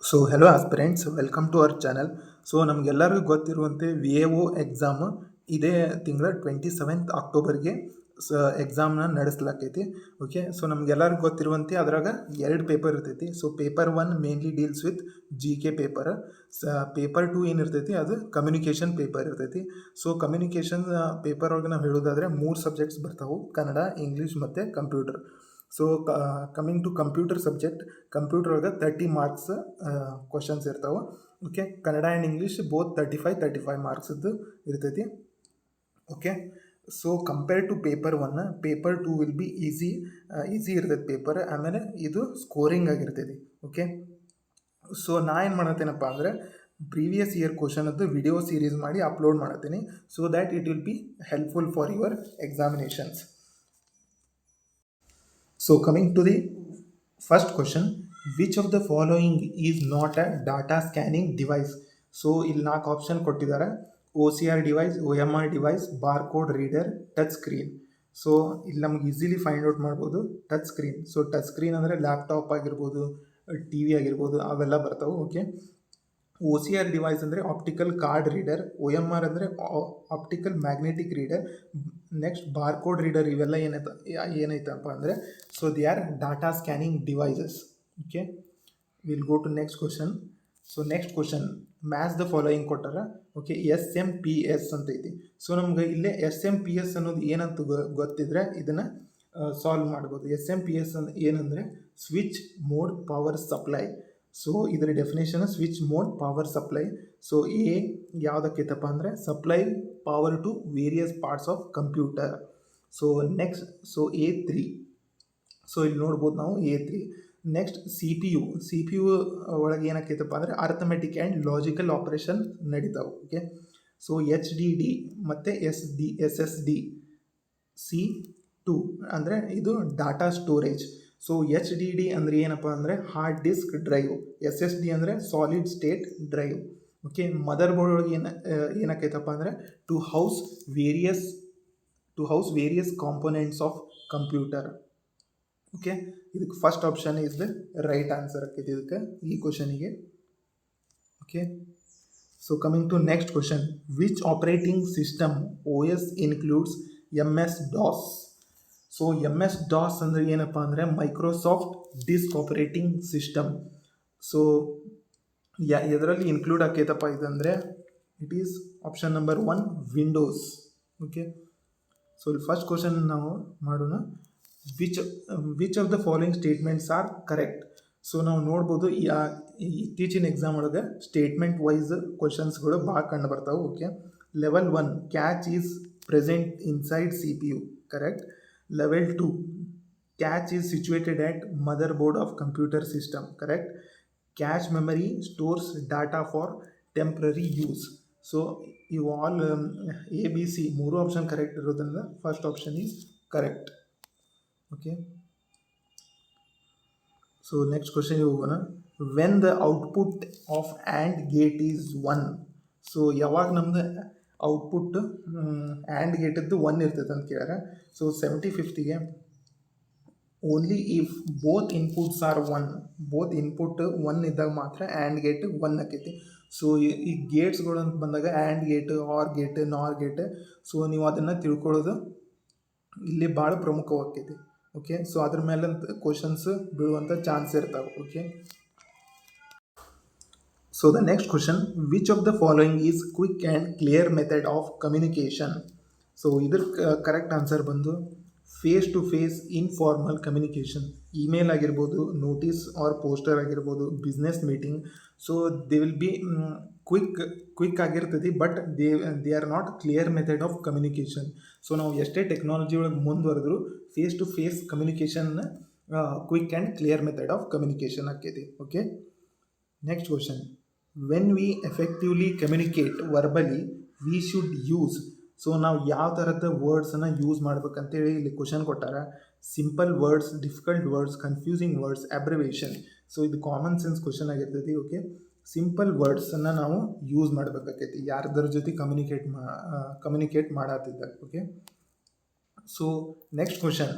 So hello aspirants, welcome to our channel. So ನಮಗೆಲ್ಲರಿಗೂ ಗೊತ್ತಿರುವಂತೆ V A O exam ಇದೇ ತಿಂಗಳ 27th ಅಕ್ಟೋಬರ್ಗೆ ಎಕ್ಸಾಮ್ನ ನಡೆಸಲಾಕೈತಿ. ಓಕೆ, ಸೊ ನಮಗೆಲ್ಲರಿಗೂ ಗೊತ್ತಿರುವಂತೆ ಅದ್ರಾಗ 2 ಪೇಪರ್ ಇರ್ತೈತಿ. So paper 1 mainly deals with G K paper. Paper 2 ಏನಿರ್ತೈತಿ ಅದು ಕಮ್ಯುನಿಕೇಷನ್ ಪೇಪರ್ ಇರ್ತೈತಿ. ಸೊ ಕಮ್ಯುನಿಕೇಷನ್ ಪೇಪರ್ ಒಳಗೆ ನಾವು ಹೇಳೋದಾದರೆ 3 ಸಬ್ಜೆಕ್ಟ್ಸ್ ಬರ್ತಾವೆ: ಕನ್ನಡ, ಇಂಗ್ಲೀಷ್ ಮತ್ತು computer. So coming to computer subject, computer ಒಳಗೆ 30 ಮಾರ್ಕ್ಸ್ ಕ್ವಶನ್ಸ್ ಇರ್ತಾವೆ. Okay, Kannada and English both 35 ಮಾರ್ಕ್ಸದ್ದು ಇರ್ತೈತಿ. Okay, so compare to paper 1, paper 2 will be easy ಇರ್ತೈತಿ ಪೇಪರ್. ಆಮೇಲೆ ಇದು ಸ್ಕೋರಿಂಗ್ ಆಗಿರ್ತೈತಿ. ಓಕೆ, ಸೊ ನಾ ಏನು ಮಾಡತ್ತೇನಪ್ಪ ಅಂದರೆ ಪ್ರೀವಿಯಸ್ ಇಯರ್ ಕ್ವಶನದ್ದು ವಿಡಿಯೋ ಸೀರೀಸ್ ಮಾಡಿ ಅಪ್ಲೋಡ್ ಮಾಡತ್ತೀನಿ, so that it will be helpful for your examinations. So coming to the first question, which of the following is not a data scanning device? So ಇಲ್ಲಿ 4 option ಕೊಟ್ಟಿದ್ದಾರೆ: OCR device, OMR device, barcode reader, touch screen. So ಇಲ್ಲಿ ನಮ್ಗೆ easily find out ಮಾಡ್ಬೋದು touch screen. So touch screen ಅಂದರೆ laptop ಆಗಿರ್ಬೋದು, T V ಆಗಿರ್ಬೋದು, ಅವೆಲ್ಲ ಬರ್ತಾವೆ. ಓಕೆ, OCR ಡಿವೈಸ್ ಅಂದರೆ ಆಪ್ಟಿಕಲ್ ಕಾರ್ಡ್ ರೀಡರ್, OMR ಅಂದರೆ optical magnetic reader, next barcode reader. ಇವೆಲ್ಲ ಏನೈತಪ್ಪ ಅಂದರೆ so they are data scanning devices. Okay, will go to next question. So next question, match the following ಕೊಟ್ಟಾರ. Okay, SMP ಅಂತ ಐತಿ. So ನಮ್ಗೆ ಇಲ್ಲೇ SMP ಅನ್ನೋದು ಏನಂತ ಗೊತ್ತಿದ್ರೆ ಇದನ್ನು ಸಾಲ್ವ್ ಮಾಡ್ಬೋದು. SMP ಏನಂದರೆ switch mode power supply. So ಇದರ definition switch mode power supply. So a ಯಾವುದಕ್ಕೈತಪ್ಪ ಅಂದರೆ supply power to various parts of computer. So next, so A3. So ಇಲ್ಲಿ ನೋಡ್ಬೋದು ನಾವು A3. ನೆಕ್ಸ್ಟ್ CPU ಒಳಗೆ ಏನಕ್ಕೈತಪ್ಪ ಅಂದರೆ ಅರ್ಥಮೆಟಿಕ್ ಆ್ಯಂಡ್ ಲಾಜಿಕಲ್ ಆಪರೇಷನ್ ನಡೀತಾವೆ. ಓಕೆ, ಸೊ HDD ಮತ್ತು SSD. C2 ಅಂದರೆ ಇದು ಡಾಟಾ ಸ್ಟೋರೇಜ್. ಸೊ HDD ಅಂದರೆ ಏನಪ್ಪ ಅಂದರೆ ಹಾರ್ಡ್ ಡಿಸ್ಕ್ ಡ್ರೈವ್, SSD ಅಂದರೆ solid state drive. Okay, motherboard ಒಳಗೆ ಏನಕ್ಕೈತಪ್ಪ ಅಂದರೆ to house various components of computer. Okay, ಇದಕ್ಕೆ first option is the right answer ಆಕೈತಿ ಇದಕ್ಕೆ, ಈ ಕ್ವಶನಿಗೆ. Okay, so coming to next question, which operating system OS includes MS-DOS? So MS-DOS ಅಂದರೆ ಏನಪ್ಪ ಅಂದರೆ Microsoft disk operating system. So ಇದರಲ್ಲಿ include ಆಕೈತಪ್ಪ ಇದಂದರೆ it is option number 1, Windows. Okay, so ಇಲ್ಲಿ ಫಸ್ಟ್ ಕ್ವಶನ್ ನಾವು ಮಾಡೋಣ. Which of the following statements are correct? So ನಾವು ನೋಡ್ಬೋದು ಇತ್ತೀಚಿನ ಎಕ್ಸಾಮ್ ಒಳಗೆ ಸ್ಟೇಟ್ಮೆಂಟ್ ವೈಸ್ ಕ್ವಶನ್ಸ್ಗಳು ಭಾಳ ಕಂಡು ಬರ್ತಾವೆ. Okay, level 1, catch is present inside CPU, correct. Level 2, cache is situated at motherboard of computer system, correct. Cache memory stores data for temporary use. So you all A, B, C 3 option correct ಇರೋದ್ರಿಂದ first option is correct. Okay, so next ಕ್ವಶನ್ಗೆ ಹೋಗೋಣ. When the output of AND gate is 1? So ಯಾವಾಗ ನಮ್ದು output and ಗೇಟದ್ದು 1 ಇರ್ತೈತೆ ಅಂತ ಕೇಳ್ಯಾರ. ಸೊ 75ಗೆ only if both inputs are 1, both input 1 ಇದ್ದಾಗ ಮಾತ್ರ ಆ್ಯಂಡ್ ಗೇಟ್ 1 ಆಕೈತಿ. ಸೊ ಈ ಗೇಟ್ಸ್ಗಳು ಅಂತ ಬಂದಾಗ ಆ್ಯಂಡ್ ಗೇಟ್, ಆರ್ ಗೇಟ್, ನಾರ್ ಗೇಟ್, ಸೊ ನೀವು ಅದನ್ನು ತಿಳ್ಕೊಳ್ಳೋದು ಇಲ್ಲಿ ಭಾಳ ಪ್ರಮುಖವಾಗ್ತೈತಿ. ಓಕೆ, ಸೊ ಅದ್ರ ಮೇಲೆ ಕ್ವಶನ್ಸ್ ಬೀಳುವಂಥ ಚಾನ್ಸ್ ಇರ್ತಾವೆ. Okay, so the next question, which of the following is quick and clear method of communication? So either correct answer ಬಂದು face to face informal communication. Email ಆಗಿರ್ಬೋದು, ನೋಟಿಸ್ ಆರ್ ಪೋಸ್ಟರ್ ಆಗಿರ್ಬೋದು, business meeting. So they will be quick ಆಗಿರ್ತದೆ, but they are not clear method of communication. So ನಾವು ಎಷ್ಟೇ technology ಒಳಗೆ ಮುಂದುವರೆದ್ರು face to face ಕಮ್ಯುನಿಕೇಷನ್ನ quick and clear method of communication ಆಕೈತಿ. Okay, next question, when we effectively communicate verbally we should use. So ನಾವು ಯಾವ ಥರದ ವರ್ಡ್ಸನ್ನು ಯೂಸ್ ಮಾಡ್ಬೇಕಂತೇಳಿ ಇಲ್ಲಿ ಕ್ವಶನ್ ಕೊಟ್ಟಾರ. Simple words, difficult words, confusing words, abbreviation. So ಇದು ಕಾಮನ್ ಸೆನ್ಸ್ ಕ್ವಶನ್ ಆಗಿರ್ತೈತಿ. ಓಕೆ, ಸಿಂಪಲ್ ವರ್ಡ್ಸನ್ನು ನಾವು ಯೂಸ್ ಮಾಡಬೇಕಾಕೈತಿ ಯಾರ್ದರ ಜೊತೆ ಕಮ್ಯುನಿಕೇಟ್ ಮಾಡತ್ತಿದ್ದಾಗ. Okay, so next question,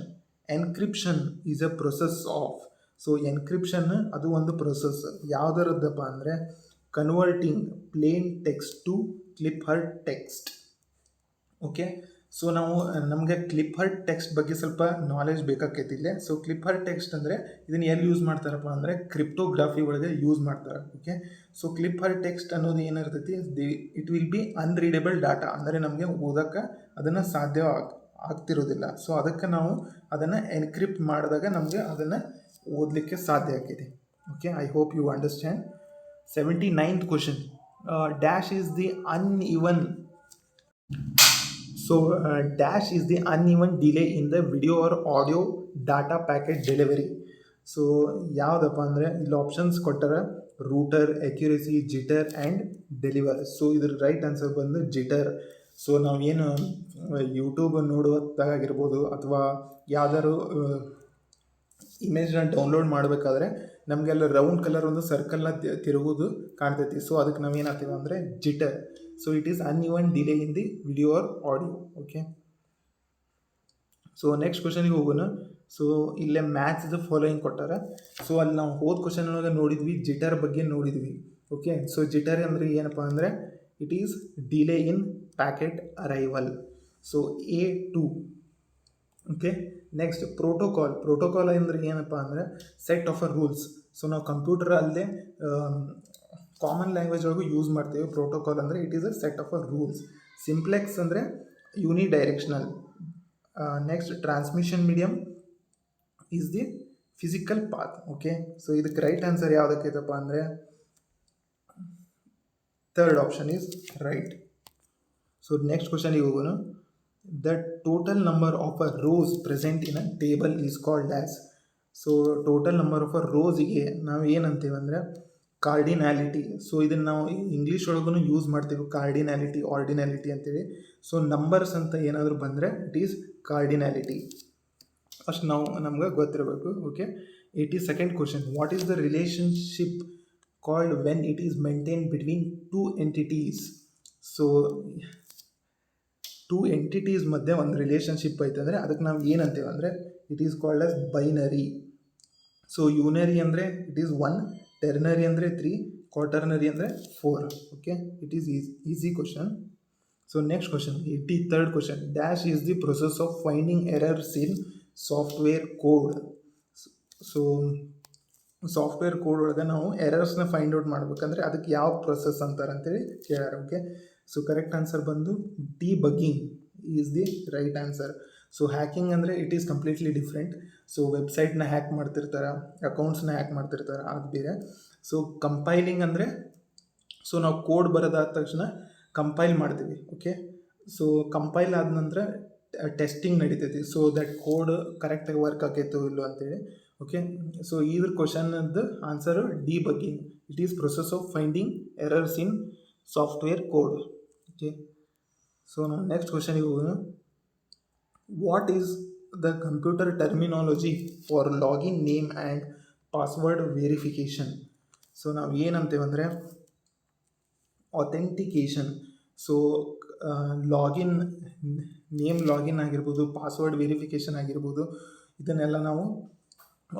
encryption is a process of. So encryption ಅದು ಒಂದು ಪ್ರೊಸೆಸ್. ಯಾವುದರದ್ದಪ್ಪ ಅಂದರೆ ಕನ್ವರ್ಟಿಂಗ್ ಪ್ಲೇನ್ ಟೆಕ್ಸ್ಟ್ ಟು ಕ್ಲಿಪ್ ಹರ್ಟ್ ಟೆಕ್ಸ್ಟ್. ಓಕೆ, ಸೊ ನಮಗೆ ಕ್ಲಿಪ್ ಹರ್ಟ್ ಟೆಕ್ಸ್ಟ್ ಬಗ್ಗೆ ಸ್ವಲ್ಪ ನಾಲೆಜ್ ಬೇಕಾಕೈತಿ ಇಲ್ಲೇ. ಸೊ ಕ್ಲಿಪ್ ಹರ್ಟ್ ಟೆಕ್ಸ್ಟ್ ಅಂದರೆ ಇದನ್ನು ಎಲ್ಲಿ ಯೂಸ್ ಮಾಡ್ತಾರಪ್ಪ ಅಂದರೆ ಕ್ರಿಪ್ಟೋಗ್ರಾಫಿ ಒಳಗೆ ಯೂಸ್ ಮಾಡ್ತಾರೆ. ಓಕೆ, ಸೊ ಕ್ಲಿಪ್ ಹರ್ಟ್ ಟೆಕ್ಸ್ಟ್ ಅನ್ನೋದು ಏನಿರ್ತೈತಿ, ಇಟ್ ವಿಲ್ ಬಿ ಅನ್ರೀಡೇಬಲ್ ಡಾಟಾ, ಅಂದರೆ ನಮಗೆ ಓದೋಕ್ಕೆ ಅದನ್ನು ಸಾಧ್ಯ ಆಗ್ತಿರೋದಿಲ್ಲ. ಸೊ ಅದಕ್ಕೆ ನಾವು ಅದನ್ನು ಎನ್ಕ್ರಿಪ್ಟ್ ಮಾಡಿದಾಗ ನಮಗೆ ಅದನ್ನು ಓದಲಿಕ್ಕೆ ಸಾಧ್ಯ ಆಗಿದೆ. Okay, I hope you understand. 79th question, dash is the uneven dash is the uneven delay in the video or audio data packet delivery. So ಯಾವುದಪ್ಪ ಅಂದರೆ ಇಲ್ಲಿ ಆಪ್ಷನ್ಸ್ ಕೊಟ್ಟಾರ, router, accuracy, jitter and deliver. So ಇದ್ರ right answer ಬಂದು jitter. So ನಾವೇನು YouTube ನೋಡುವತ್ತಾಗಿರ್ಬೋದು ಅಥವಾ ಯಾವ್ದಾದ್ರು ಇಮೇಜ್ನ download ಮಾಡಬೇಕಾದ್ರೆ ನಮಗೆಲ್ಲ ರೌಂಡ್ ಕಲರ್ ಒಂದು ಸರ್ಕಲ್ನ ತಿರುಗೋದು ಕಾಣ್ತೈತಿ. ಸೊ ಅದಕ್ಕೆ ನಾವೇನು ಹಾಕ್ತೀವಿ ಅಂದರೆ jitter. So it is uneven delay in the video or audio. Okay, so next ಕ್ವಶನಿಗೆ ಹೋಗೋಣ. ಸೊ ಇಲ್ಲೇ ಮ್ಯಾಚ್ ದ ಫಾಲೋಯಿಂಗ್ ಕೊಟ್ಟಾರ. ಸೊ ಅಲ್ಲಿ ನಾವು ಹೋದ ಕ್ವಶನ್ ಒಳಗೆ ನೋಡಿದ್ವಿ, ಜಿಟರ್ ಬಗ್ಗೆ ನೋಡಿದ್ವಿ. ಓಕೆ, ಸೊ ಜಿಟರ್ ಅಂದರೆ ಏನಪ್ಪ ಅಂದರೆ it is delay in packet arrival. So A2. Okay, next protocol ಅಂದರೆ ಏನಪ್ಪ ಅಂದರೆ set of a rules. So ನಾವು ಕಂಪ್ಯೂಟರ್ ಅಲ್ಲೇ ಕಾಮನ್ ಲ್ಯಾಂಗ್ವೇಜ್ ಒಳಗೂ ಯೂಸ್ ಮಾಡ್ತೀವಿ. ಪ್ರೋಟೋಕಾಲ್ ಅಂದರೆ it is a set of a rules. Simplex ಅಂದರೆ unidirectional. Next transmission medium is the physical path. Okay, so ಇದಕ್ಕೆ ರೈಟ್ ಆನ್ಸರ್ ಯಾವುದಕ್ಕೈತಪ್ಪ ಅಂದರೆ third option is right. So next ಕ್ವಶನಿಗೆ ಹೋಗೋಣ. The total number of a rows present in a table is called as. So total number of a ರೋಸಿಗೆ ನಾವು ಏನಂತೀವಿ ಅಂದರೆ ಕಾರ್ಡಿನಾಲಿಟಿ. So ಇದನ್ನು ನಾವು ಇಂಗ್ಲೀಷ್ ಒಳಗೂ ಯೂಸ್ ಮಾಡ್ತೀವಿ, ಕಾರ್ಡಿನಾಲಿಟಿ, ಆರ್ಡಿನಾಲಿಟಿ ಅಂತೇಳಿ. ಸೊ ನಂಬರ್ಸ್ ಅಂತ ಏನಾದರೂ ಬಂದರೆ ಇಟ್ ಈಸ್ ಕಾರ್ಡಿನಾಲಿಟಿ. ಅಷ್ಟು ನಮ್ಗೆ ಗೊತ್ತಿರಬೇಕು. Okay, 82nd question, what is the relationship called when it is maintain between two entities. So two entities ಮಧ್ಯೆ ಒಂದು ರಿಲೇಷನ್ಶಿಪ್ ಐತೆ ಅಂದರೆ ಅದಕ್ಕೆ ನಾವು ಏನಂತೇವೆ ಅಂದರೆ it is called as binary. So unary ಅಂದರೆ ಇಟ್ ಈಸ್ 1, ಟೆರ್ನರಿ ಅಂದರೆ 3, ಕ್ವಾಟರ್ನರಿ ಅಂದರೆ 4. Okay, it is easy question. So next question, 83rd question, dash is the process of finding errors in software code. So software code ಒಳಗೆ ನಾವು ಎರರ್ಸ್ನ find out ಮಾಡ್ಬೇಕಂದ್ರೆ ಅದಕ್ಕೆ ಯಾವ process ಅಂತಾರೆ ಅಂತೇಳಿ ಕೇಳ್ಯಾರ. ಓಕೆ, ಸೊ ಕರೆಕ್ಟ್ ಆನ್ಸರ್ ಬಂದು debugging is the right answer. So hacking ಅಂದರೆ it is completely different. So ವೆಬ್ಸೈಟ್ನ ಹ್ಯಾಕ್ ಮಾಡ್ತಿರ್ತಾರೆ, ಅಕೌಂಟ್ಸ್ನ ಹ್ಯಾಕ್ ಮಾಡ್ತಿರ್ತಾರೆ, ಅದು ಬೇರೆ. ಸೊ ಕಂಪೈಲಿಂಗ್ ಅಂದರೆ ಸೊ ನಾವು ಕೋಡ್ ಬರೋದಾದ ತಕ್ಷಣ ಕಂಪೈಲ್ ಮಾಡ್ತೀವಿ. ಓಕೆ, ಸೊ ಕಂಪೈಲ್ ಆದ ನಂತರ ಟೆಸ್ಟಿಂಗ್ ನಡೀತೈತಿ. ಸೊ ದಟ್ ಕೋಡ್ ಕರೆಕ್ಟಾಗಿ ವರ್ಕ್ ಆಗೈತೋ ಇಲ್ಲೋ ಅಂತೇಳಿ. ಓಕೆ, ಸೊ ಇದ್ರ ಕ್ವಶನ್ದು answer debugging. It is process of finding errors in software code. Okay, so ನಾವು ನೆಕ್ಸ್ಟ್ ಕ್ವಶನಿಗೆ ಹೋಗೋಣ. What is the computer terminology for login name and password verification. So ನಾವು ಏನಂತೇವೆ ಅಂದರೆ authentication. So login, name login ಆಗಿರ್ಬೋದು, password verification ಆಗಿರ್ಬೋದು, ಇದನ್ನೆಲ್ಲ ನಾವು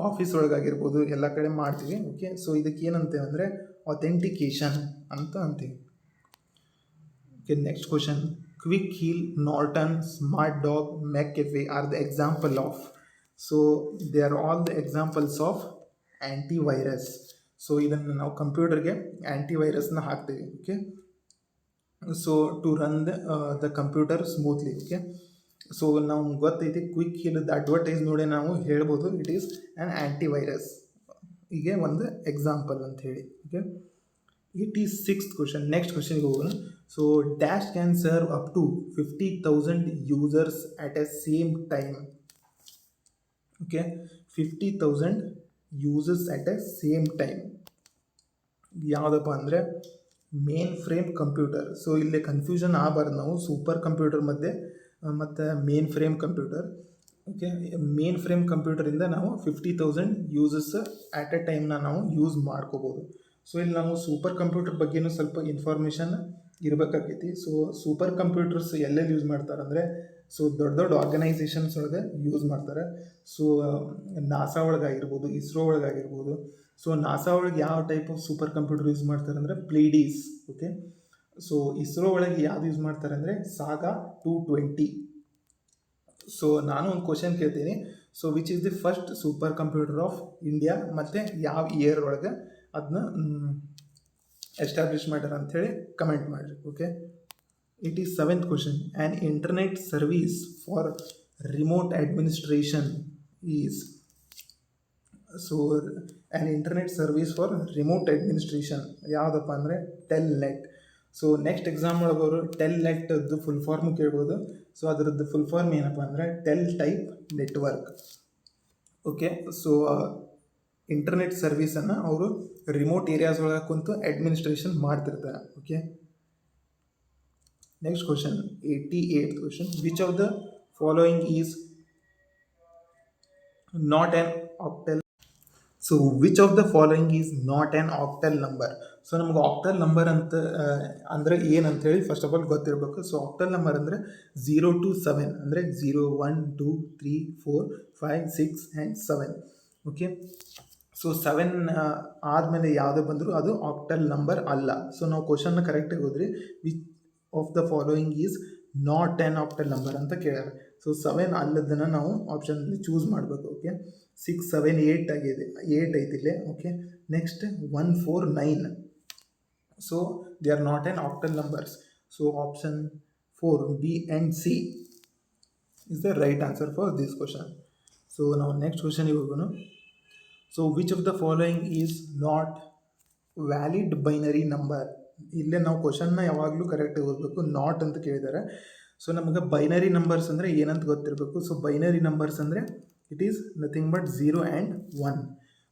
ಆಫೀಸ್ ಒಳಗಾಗಿರ್ಬೋದು ಎಲ್ಲ ಕಡೆ ಮಾಡ್ತೀವಿ. ಓಕೆ, ಸೊ ಇದಕ್ಕೆ ಏನಂತೇವೆ ಅಂದರೆ ಅಥೆಂಟಿಕೇಷನ್ ಅಂತ ಅಂತೀವಿ. Okay, next question, Quick Heal, Norton, Smart Dog, McAfee are the example of. So they are all the examples of antivirus. So ಇದನ್ನು ನಾವು ಕಂಪ್ಯೂಟರ್ಗೆ ಆ್ಯಂಟಿವೈರಸ್ನ ಹಾಕ್ತೀವಿ. Okay, so to run the computer smoothly. Okay, so ನಾವು ಗೊತ್ತೈತಿ quick ಹೀಲ್ದು advertise ನೋಡಿ ನಾವು ಹೇಳ್ಬೋದು ಇಟ್ ಈಸ್ ಆ್ಯನ್ ಆ್ಯಂಟಿವೈರಸ್. ಹೀಗೆ ಒಂದು ಎಕ್ಸಾಂಪಲ್ ಅಂತ ಹೇಳಿ. ಓಕೆ, 86th ಕ್ವಶನ್, ನೆಕ್ಸ್ಟ್ ಕ್ವಶನ್ಗೆ ಹೋಗೋಣ. So dash can serve up to 50,000 users at a same time. Okay, 50,000 users at a same time ಯಾವುದಪ್ಪ ಅಂದರೆ ಮೇನ್ ಫ್ರೇಮ್ ಕಂಪ್ಯೂಟರ್. ಸೊ ಇಲ್ಲಿ ಕನ್ಫ್ಯೂಷನ್ ಆಗಬಾರ್ದು ನಾವು ಸೂಪರ್ ಕಂಪ್ಯೂಟರ್ ಮಧ್ಯೆ ಮತ್ತು mainframe computer. Okay, mainframe ಕಂಪ್ಯೂಟರಿಂದ ನಾವು 50,000 ಯೂಸರ್ಸ್ ಆ್ಯಟ್ ಎ ಟೈಮ್ನ ನಾವು ಯೂಸ್ ಮಾಡ್ಕೋಬೋದು. ಸೊ ಇಲ್ಲಿ ನಾವು ಸೂಪರ್ ಕಂಪ್ಯೂಟರ್ ಬಗ್ಗೆನೂ ಸ್ವಲ್ಪ ಇನ್ಫಾರ್ಮೇಷನ್ ಇರಬೇಕಾಗೈತಿ. ಸೊ ಸೂಪರ್ ಕಂಪ್ಯೂಟರ್ಸ್ ಎಲ್ಲೆಲ್ಲಿ ಯೂಸ್ ಮಾಡ್ತಾರೆ ಅಂದರೆ ಸೊ ದೊಡ್ಡ ದೊಡ್ಡ ಆರ್ಗನೈಸೇಷನ್ಸ್ ಒಳಗೆ ಯೂಸ್ ಮಾಡ್ತಾರೆ. ಸೊ ನಾಸಾ ಒಳಗಾಗಿರ್ಬೋದು, ಇಸ್ರೋ ಒಳಗಾಗಿರ್ಬೋದು. ಸೊ ನಾಸಾ ಒಳಗೆ ಯಾವ type of supercomputer use ಮಾಡ್ತಾರೆ ಅಂದರೆ ಪ್ಲೀಡೀಸ್. ಓಕೆ, ಸೊ ಇಸ್ರೋ ಒಳಗೆ ಯಾವ್ದು ಯೂಸ್ ಮಾಡ್ತಾರೆ ಅಂದರೆ ಸಾಗಾ 220. ಸೊ ನಾನು ಒಂದು ಕ್ವಶನ್ ಕೇಳ್ತೀನಿ. So which is the first super computer of India, ಮತ್ತು ಯಾವ ಇಯರ್ ಒಳಗೆ ಅದನ್ನ ಎಸ್ಟಾಬ್ಲಿಷ್ ಮಾಡ್ಯಾರ ಅಂಥೇಳಿ ಕಮೆಂಟ್ ಮಾಡಿರಿ. Okay, it is 7th question. An internet service for remote administration is. So an internet service for remote administration ಯಾವುದಪ್ಪ ಅಂದರೆ Telnet. So next exam ಒಳಗೆ ಅವರು ಟೆಲ್ನೆಟ್ದು ಫುಲ್ ಫಾರ್ಮು ಕೇಳ್ಬೋದು. ಸೊ ಅದರದ್ದು ಫುಲ್ ಫಾರ್ಮ್ ಏನಪ್ಪ ಅಂದರೆ teletype network. Okay, so internet ಸರ್ವೀಸನ್ನು ಅವರು ರಿಮೋಟ್ ಏರಿಯಾಸ್ ಒಳಗೆ ಕುಂತು ಅಡ್ಮಿನಿಸ್ಟ್ರೇಷನ್ ಮಾಡ್ತಿರ್ತಾರೆ. Okay, next question 88th question. Which of the following is not an octal. So which of the following is not an octal number. So ನಮ್ಗೆ octal number ಅಂತ ಅಂದರೆ ಏನಂತೇಳಿ first of all ಗೊತ್ತಿರಬೇಕು. So octal number ಅಂದರೆ 0 to 7 ಅಂದರೆ 0 1 2 3 4 5 6 and 7. Okay, so 7 ಆದಮೇಲೆ ಯಾವುದೇ ಬಂದರೂ ಅದು ಆಕ್ಟಲ್ ನಂಬರ್ ಅಲ್ಲ. ಸೊ ನಾವು ಕ್ವಶನ್ನ ಕರೆಕ್ಟಾಗಿ ಹೋದ್ರಿ. Which of the following is not an octal number ಅಂತ ಕೇಳ್ಯಾರ. ಸೊ 7 ಅಲ್ಲದನ್ನು ನಾವು ಆಪ್ಷನಲ್ಲಿ ಚೂಸ್ ಮಾಡಬೇಕು. ಓಕೆ, 6 7 8 ಆಗಿದೆ, 8 ಐತಿಲ್ಲೇ. Okay, next 1 4 9. So they are not an octal numbers. So option 4 B and C is the right answer for this question. So ನಾವು next ಕ್ವಶನಿಗೆ ಹೋಗೋಣ. So which of the following is not valid binary number. ಇಲ್ಲೇ ನಾವು ಕ್ವಶನ್ನ ಯಾವಾಗಲೂ ಕರೆಕ್ಟಾಗಿ ಓದಬೇಕು. Not ಅಂತ ಕೇಳಿದ್ದಾರೆ. ಸೊ ನಮಗೆ ಬೈನರಿ ನಂಬರ್ಸ್ ಅಂದರೆ ಏನಂತ ಗೊತ್ತಿರಬೇಕು. ಸೊ ಬೈನರಿ ನಂಬರ್ಸ್ ಅಂದರೆ it is nothing but 0 and 1.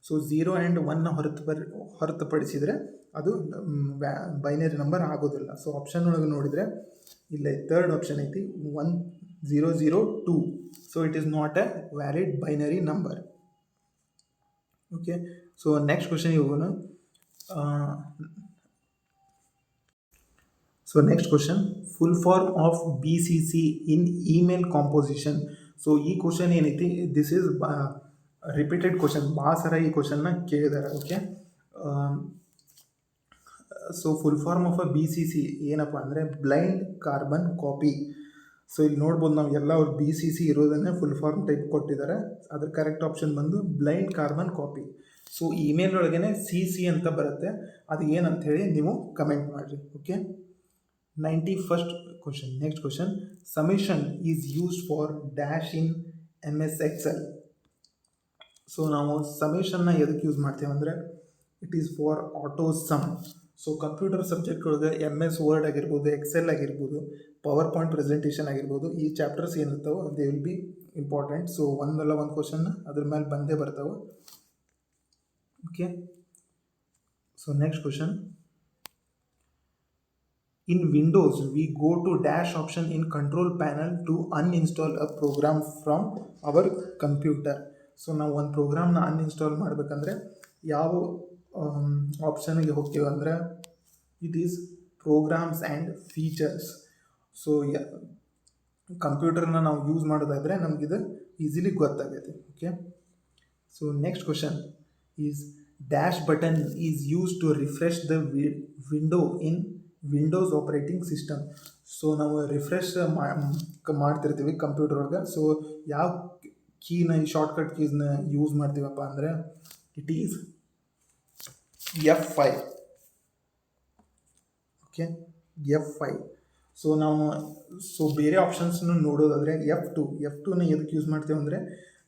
So 0 and 1ನ ಹೊರತುಪಡಿಸಿದರೆ ಅದು ಬೈನರಿ ನಂಬರ್ ಆಗೋದಿಲ್ಲ. ಸೊ ಆಪ್ಷನ್ ಒಳಗೆ ನೋಡಿದರೆ ಇಲ್ಲೇ 3rd ಆಪ್ಷನ್ ಐತಿ 1002. So it is not a valid binary number. Okay, so next ಕ್ವಶನಿಗೆ ಹೋಗೋಣ. So next question, full form of BCC in email composition. So ಈ ಕ್ವಶನ್ ಏನೈತಿ, ದಿಸ್ ಈಸ್ ರಿಪೀಟೆಡ್ ಕ್ವಶನ್. ಭಾಳ ಸರ ಈ ಕ್ವಶನ್ನ ಕೇಳಿದ್ದಾರೆ. Okay, so full form of BCC ಏನಪ್ಪ ಅಂದರೆ ಬ್ಲೈಂಡ್ ಕಾರ್ಬನ್ ಕಾಪಿ. ಸೊ ಇಲ್ಲಿ ನೋಡ್ಬೋದು ನಾವು ಎಲ್ಲ ಅವ್ರು BCC ಇರೋದನ್ನೇ ಫುಲ್ ಫಾರ್ಮ್ ಟೈಪ್ ಕೊಟ್ಟಿದ್ದಾರೆ. ಅದ್ರ ಕರೆಕ್ಟ್ ಆಪ್ಷನ್ ಬಂದು blind carbon copy. So email ಒಳಗೇ CC ಅಂತ ಬರುತ್ತೆ. ಅದು ಏನಂತ ಹೇಳಿ ನೀವು ಕಮೆಂಟ್ ಮಾಡಿರಿ. Okay, 91st question. Next question, summation is used for dash in MS Excel. So ನಾವು ಸಮೇಷನ್ನ ಎದಕ್ಕೆ ಯೂಸ್ ಮಾಡ್ತೀವಿ ಅಂದರೆ it is for auto sum. So computer subject ಒಳಗೆ MS ವರ್ಡ್ ಆಗಿರ್ಬೋದು, ಎಕ್ಸೆಲ್ ಆಗಿರ್ಬೋದು, ಪವರ್ ಪಾಯಿಂಟ್ ಪ್ರೆಸೆಂಟೇಷನ್ ಆಗಿರ್ಬೋದು, ಈ ಚಾಪ್ಟರ್ಸ್ ಏನಿರ್ತಾವೆ they will be important. So ಒಂದಲ್ಲ ಒಂದು ಕ್ವಶನ್ ಅದ್ರ ಮೇಲೆ ಬಂದೇ ಬರ್ತಾವೆ. Okay, so next question, in Windows we go to dash option in control panel to uninstall a program from our computer. So ನಾವು ಒಂದು ಪ್ರೋಗ್ರಾಮ್ನ ಅನ್ಇನ್ಸ್ಟಾಲ್ ಮಾಡಬೇಕಂದ್ರೆ ಯಾವ ಆಪ್ಷನ್ಗೆ ಹೋಗ್ತೀವಿ ಅಂದರೆ it is programs and features. So ಕಂಪ್ಯೂಟರ್ನ ನಾವು ಯೂಸ್ ಮಾಡೋದಾದರೆ ನಮಗಿದು ಈಸಿಲಿ ಗೊತ್ತಾಗೈತೆ. Okay, so next question is dash button is use to refresh the window in Windows operating system. So ನಾವು ರಿಫ್ರೆಶ್ ಮಾಡ್ತಿರ್ತೀವಿ ಕಂಪ್ಯೂಟರ್ ಒಳಗೆ. ಸೊ ಯಾವ ಕೀನ, ಈ ಶಾರ್ಟ್ಕಟ್ ಕೀಸ್ನ ಯೂಸ್ ಮಾಡ್ತೀವಪ್ಪ ಅಂದರೆ it is F5. Okay, F5. So ನಾವು ಬೇರೆ ಆಪ್ಷನ್ಸ್ನ ನೋಡೋದಾದರೆ F2ನ ಎದಕ್ಕೆ ಯೂಸ್ ಮಾಡ್ತೀವಿ ಅಂದರೆ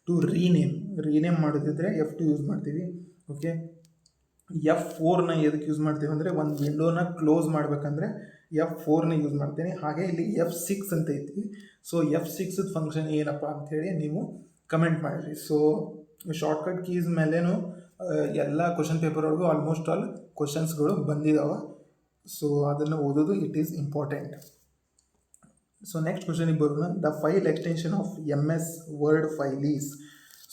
ಟು ರೀನೇಮ್ ಮಾಡೋದಿದ್ರೆ F2 ಯೂಸ್ ಮಾಡ್ತೀವಿ. ಓಕೆ, F4ನ ಎದಕ್ಕೆ ಯೂಸ್ ಮಾಡ್ತೀವಿ ಅಂದರೆ ಒಂದು ವಿಂಡೋನ ಕ್ಲೋಸ್ ಮಾಡಬೇಕಂದ್ರೆ F4ನ ಯೂಸ್ ಮಾಡ್ತೀನಿ. ಹಾಗೆ ಇಲ್ಲಿ F6 ಅಂತ ಐತಿ. ಸೊ F6ದ ಫಂಕ್ಷನ್ ಏನಪ್ಪ ಅಂಥೇಳಿ ನೀವು ಕಮೆಂಟ್ ಮಾಡಿರಿ. ಸೊ ಶಾರ್ಟ್ಕಟ್ ಕೀಸ್ ಮೇಲೇನು ಎಲ್ಲ ಕ್ವಶನ್ ಪೇಪರ್ ಒಳಗೂ ಆಲ್ಮೋಸ್ಟ್ ಆಲ್ ಕ್ವಶನ್ಸ್ಗಳು ಬಂದಿದ್ದಾವೆ. ಸೊ ಅದನ್ನು ಓದೋದು it is important. So next ಕ್ವಶನಿಗೆ ಬರೋಣ. The file extension of MS Word file is.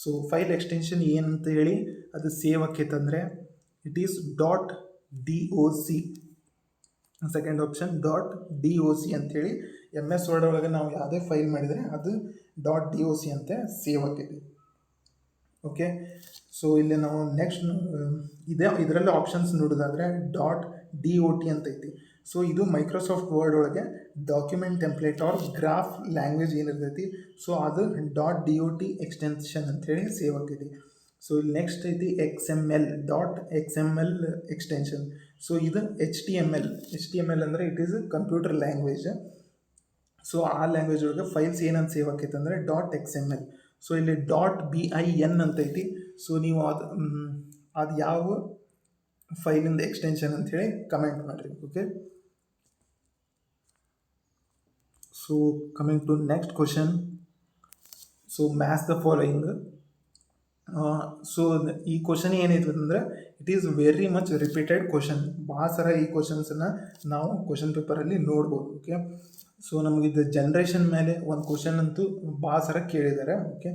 So file extension ಏನಂತ ಹೇಳಿ ಅದು ಸೇವ್ ಆಕೈತಂದರೆ it is .doc. Second option .doc ಅಂಥೇಳಿ ಎಮ್ ಎಸ್ ವರ್ಡ್ ಒಳಗೆ ನಾವು ಯಾವುದೇ ಫೈಲ್ ಮಾಡಿದರೆ ಅದು .doc ಅಂತ ಸೇವ್ ಆಗಿದೆ. ಓಕೆ, ಸೊ ಇಲ್ಲಿ ನಾವು ನೆಕ್ಸ್ಟ್ ಇದರಲ್ಲಿ ಆಪ್ಷನ್ಸ್ ನೋಡೋದಾದರೆ .dot ಅಂತ ಐತಿ. ಸೊ ಇದು ಮೈಕ್ರೋಸಾಫ್ಟ್ ವರ್ಡ್ ಒಳಗೆ document template or graph language ಏನಿರ್ತೈತಿ, ಸೊ ಅದು .dot ಎಕ್ಸ್ಟೆನ್ಷನ್ ಅಂಥೇಳಿ ಸೇವ್ ಆಗಿದೆ. ಸೊ ಇಲ್ಲಿ ನೆಕ್ಸ್ಟ್ ಐತಿ XML ಎಕ್ಸ್ಟೆನ್ಷನ್. ಸೊ ಇದು HTML ಅಂದರೆ it is computer language. So ಆ ಲ್ಯಾಂಗ್ವೇಜ್ ಒಳಗೆ ಫೈಲ್ಸ್ ಏನಂತ ಸೇವ್ ಆಕೈತೆ ಅಂದರೆ .xml. ಸೊ ಇಲ್ಲಿ .bin ಅಂತ ಐತಿ. ಸೊ ನೀವು ಅದು ಯಾವ ಫೈಲಿಂದ ಎಕ್ಸ್ಟೆನ್ಷನ್ ಅಂಥೇಳಿ ಕಮೆಂಟ್ ಮಾಡಿರಿ. Okay, so coming to next question. So match the following. So ಈ ಕ್ವಶನ್ ಏನೈತೆ ಅಂದರೆ it is very much repeated question. ಭಾಳ ಸರ ಈ ಕ್ವಶನ್ಸನ್ನು ನಾವು ಕ್ವಶನ್ ಪೇಪರಲ್ಲಿ ನೋಡ್ಬೋದು. ಓಕೆ, ಸೊ ನಮಗಿದು ಜನ್ರೇಷನ್ ಮೇಲೆ ಒಂದು ಕ್ವಶನ್ ಅಂತೂ ಭಾಳ ಸರ ಕೇಳಿದ್ದಾರೆ. ಓಕೆ,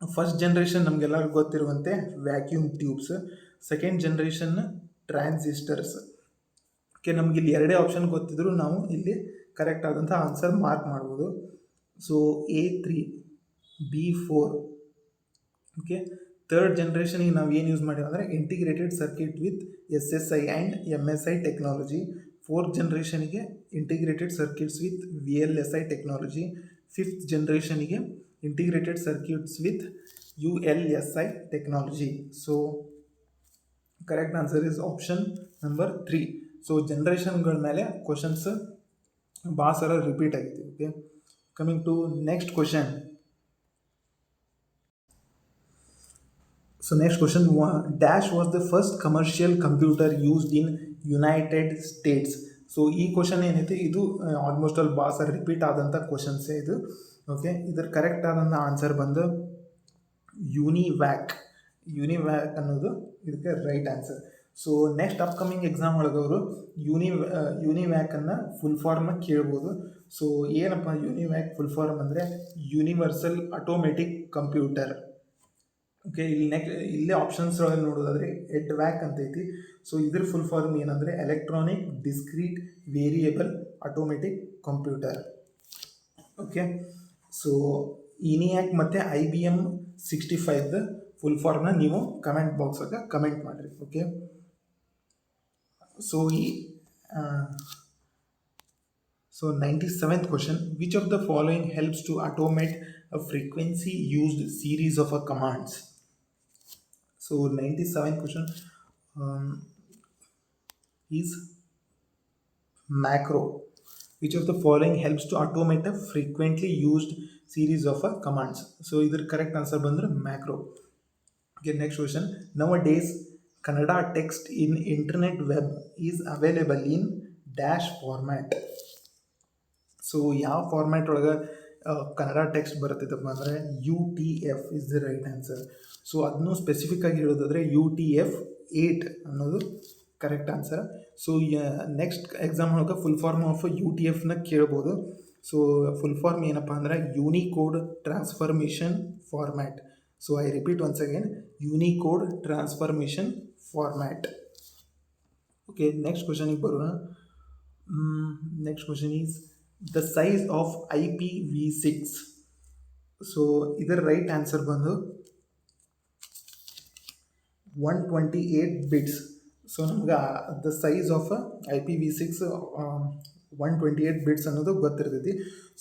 ಫಸ್ಟ್ ಜನ್ರೇಷನ್ ನಮಗೆಲ್ಲರಿಗೂ ಗೊತ್ತಿರುವಂತೆ vacuum tubes, second generation transistors. Okay, ನಮಗಿಲ್ಲಿ ಎರಡೇ ಆಪ್ಷನ್ ಗೊತ್ತಿದ್ರು ನಾವು ಇಲ್ಲಿ ಕರೆಕ್ಟ್ ಆದಂಥ ಆನ್ಸರ್ ಮಾರ್ಕ್ ಮಾಡ್ಬೋದು. So A3, B4. Okay, third ಜನ್ರೇಷನಿಗೆ ನಾವು ಏನು ಯೂಸ್ ಮಾಡಿವಿ ಅಂದರೆ integrated circuit with SSI and MSI technology. Fourth ಜನ್ರೇಷನಿಗೆ integrated circuits with VLSI technology. Fifth ಜನ್ರೇಷನಿಗೆ integrated circuits with ULSI technology. So correct answer is option number 3. So ಜನ್ರೇಷನ್ಗಳ ಮೇಲೆ questions ಭಾಳ ಸಲ ರಿಪೀಟ್ ಆಗಿದೆ. Okay, coming to next question. So next question, dash was the first commercial computer used in United States. So ಈ question ಏನೈತಿ ಇದು almost ಅಲ್ಲಿ ಭಾಳ ಸರ್ ರಿಪೀಟ್ ಆದಂಥ ಕ್ವಶನ್ಸೇ ಇದು. ಓಕೆ, ಇದರ ಕರೆಕ್ಟ್ ಆದಂಥ ಆನ್ಸರ್ ಬಂದು ಯುನಿವ್ಯಾಕ್ ಅನ್ನೋದು ಇದಕ್ಕೆ right answer. So next upcoming exam ಒಳಗವರು ಯುನಿವ್ಯಾಕನ್ನು ಫುಲ್ ಫಾರ್ಮ್ ಕೇಳ್ಬೋದು. ಸೊ ಏನಪ್ಪ ಯುನಿವ್ಯಾಕ್ ಫುಲ್ ಫಾರ್ಮ್ ಅಂದರೆ ಯೂನಿವರ್ಸಲ್ ಆಟೋಮೆಟಿಕ್ ಕಂಪ್ಯೂಟರ್. ಓಕೆ, ಇಲ್ಲೇ ಆಪ್ಷನ್ಸ್ ಒಳಗೆ ನೋಡೋದಾದರೆ EDVAC ಅಂತ ಐತಿ. ಸೊ ಇದ್ರ ಫುಲ್ ಫಾರ್ಮ್ ಏನಂದರೆ electronic discrete variable automatic computer. Okay, so ENIAC ಮತ್ತು IBM 65 ಫುಲ್ ಫಾರ್ಮ್ನ ನೀವು ಕಮೆಂಟ್ ಬಾಕ್ಸಾಗ ಕಮೆಂಟ್ ಮಾಡಿರಿ. Okay, so 97th question, which of the following helps to automate a frequency used series of commands? So 97th question is macro. Which of the following helps to automate a frequently used series of commands? So either correct answer bandre macro. Okay, next question. Nowadays Kannada text in internet web is available in dash format. So ಯಾವ format ಒಳಗೆ Kannada text ಬರುತ್ತೈತಪ್ಪ ಅಂದರೆ UTF is the right answer. So ಅದನ್ನು specific ಆಗಿ ಹೇಳೋದಾದರೆ UTF-8 ಅನ್ನೋದು correct answer. So next exam ಒಳಗೆ full form of UTF-ನ ಕೇಳ್ಬೋದು. ಸೊ ಫುಲ್ ಫಾರ್ಮ್ ಏನಪ್ಪ ಅಂದರೆ Unicode transformation format. So I repeat once again, Unicode transformation format. Okay, next ಕ್ವಶನಿಗೆ ಬರೋಣ. Next question is the size of IPv6. So ಇದರ right answer ಬಂದು 128 bits. So ನಮ್ಗೆ the size of IPv6 128 bits ಅನ್ನೋದು ಗೊತ್ತಿರ್ತೈತಿ.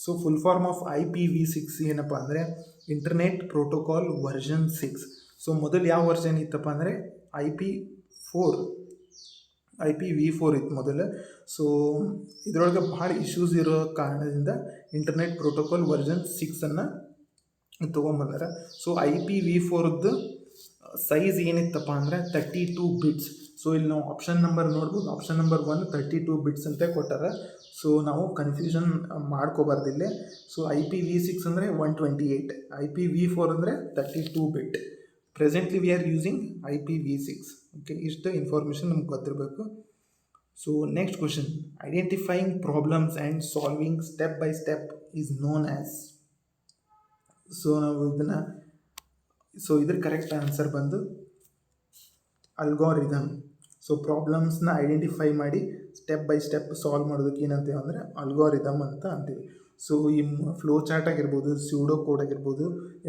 So full form of IPv6 ಏನಪ್ಪ ಅಂದರೆ internet protocol version 6. So ಮೊದಲು ಯಾವ ವರ್ಷನ್ ಇತ್ತಪ್ಪ ಅಂದರೆ IPv4 ಇತ್ತು ಮೊದಲು. ಸೊ ಇದರೊಳಗೆ ಭಾಳ ಇಶ್ಯೂಸ್ ಇರೋ ಕಾರಣದಿಂದ ಇಂಟರ್ನೆಟ್ ಪ್ರೋಟೋಕಾಲ್ ವರ್ಷನ್ 6 ತೊಗೊಂಬಂದಾರೆ. ಸೊ IPv4ದ್ದು ಸೈಜ್ ಏನಿತ್ತಪ್ಪ ಅಂದರೆ 32 ಬಿಟ್ಸ್. ಸೊ ಇಲ್ಲಿ ನಾವು ಆಪ್ಷನ್ ನಂಬರ್ ನೋಡ್ಬೋದು. ಆಪ್ಷನ್ ನಂಬರ್ 1 32 ಬಿಟ್ಸ್ ಅಂತ ಕೊಟ್ಟಾರೆ. ಸೊ ನಾವು ಕನ್ಫ್ಯೂಷನ್ ಮಾಡ್ಕೋಬಾರ್ದಿಲ್ಲ. ಸೊ IPv6 ಅಂದರೆ 128, IPv4 ಅಂದರೆ 32 bit. Presently we are using IPv6. Okay, ಇಷ್ಟು ಇನ್ಫಾರ್ಮೇಷನ್ ನಮ್ಗೆ ಗೊತ್ತಿರಬೇಕು. So next question, identifying problems and solving step by step is known as. So ನಾವು ಇದ್ರ ಕರೆಕ್ಟ್ ಆನ್ಸರ್ ಬಂದು ಅಲ್ಗಾರಿದಮ್. ಸೊ ಪ್ರಾಬ್ಲಮ್ಸ್ನ ಐಡೆಂಟಿಫೈ ಮಾಡಿ ಸ್ಟೆಪ್ ಬೈ ಸ್ಟೆಪ್ ಸಾಲ್ವ್ ಮಾಡೋದಕ್ಕೆ ಏನಂತೀವಿ ಅಂದರೆ ಅಲ್ಗಾರಿದಮ್ ಅಂತ ಅಂತೀವಿ. ಸೊ ಈ ಫ್ಲೋ ಚಾರ್ಟ್ ಆಗಿರ್ಬೋದು, ಸ್ಯೂಡೋ ಕೋಡ್ ಆಗಿರ್ಬೋದು,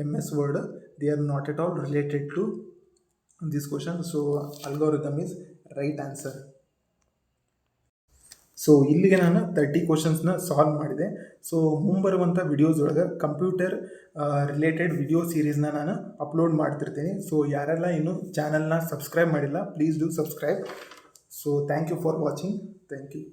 MS word, they are not at all related to this question. So algorithm is right answer. So ಇಲ್ಲಿಗೆ ನಾನು 30 ಕ್ವಶನ್ಸ್ನ ಸಾಲ್ವ್ ಮಾಡಿದೆ. ಸೊ ಮುಂಬರುವಂಥ ವಿಡಿಯೋಸ್ ಒಳಗೆ ಕಂಪ್ಯೂಟರ್ ರಿಲೇಟೆಡ್ ವಿಡಿಯೋ ಸೀರೀಸ್ನ ನಾನು ಅಪ್ಲೋಡ್ ಮಾಡ್ತಿರ್ತೀನಿ. ಸೊ ಯಾರೆಲ್ಲ ಇನ್ನೂ ಚಾನಲ್ನ ಸಬ್ಸ್ಕ್ರೈಬ್ ಮಾಡಿಲ್ಲ, please do subscribe. So thank you for watching. Thank you.